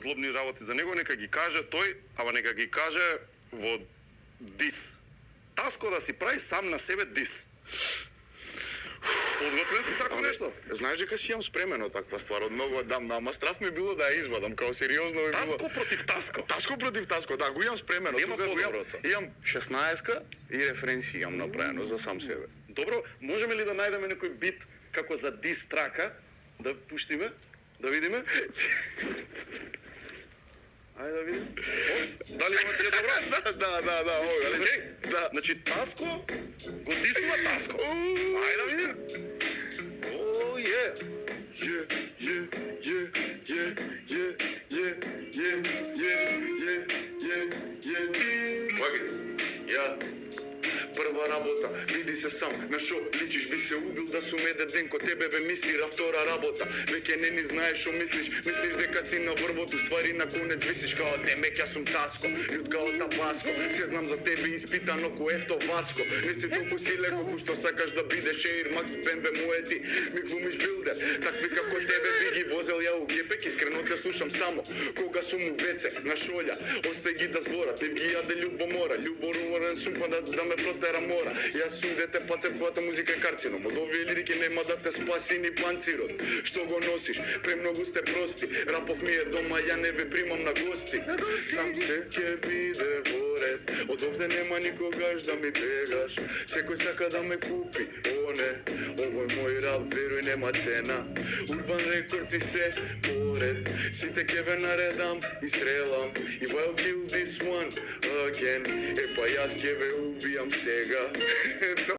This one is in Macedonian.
злобни работи за него, нека ги каже тој, ама нека ги каже во дис. Таско да си прави сам на себе дис. Подготвен си тако нешто? Знаеш дека си имам спремено таква ствар од многу одамна, ама страв ми било да ја извадам, као сериозно ми било. Таско против Таско. Таско против Таско, да, го имам спремено. Нема подоброто. Имам 16-ка и референци имам направено за сам себе. Добро, можеме ли да најдеме некој бит како за дис трака? Да пуштиме? Да видиме? Ајде да видиме. Дали ова ти е добро? Да, ога. Окей. Да. Значи Таско го дисува Таско. Ајде да видиме. О, е. Ваги, ја прва работа, види се сам, на шо личиш, би се убил да сум еден ден ко тебе бе мисира втора работа. Веќе не ни знаеш шо мислиш дека си на врвото, ствари на конец висиш као демек ја сум Таско, лют као Табаско. Се знам за тебе испитано ко Ефто Васко. Не си толку силен колку што сакаш да бидеш Air Max, BMW моети, ми глумиш билдер. Такви како тебе би ги возел ја у гепек, искрено те слушам само кога сум у веце на шолја. Остай ги да зборат, тев ги јаде љубомора, љубоморен сум па да ме протера мора. Јас сум дете пацет, твојата музика е карцином. Од овие лирики нема да те спаси ни панцирот. Што го носиш? Премногу сте прости. Рапов ми е дома, ја не ве примам на гости. Знам се ќе биде во ред. Од овде нема никогаш да ми бегаш. Секој сака да ме купи. О не, овој мој рап, веруј нема цена. Урбан рекордси се поред. Сите ќе ве наредам и стрелам. If I'll kill this one again, е па јас ќе ве убијам сега.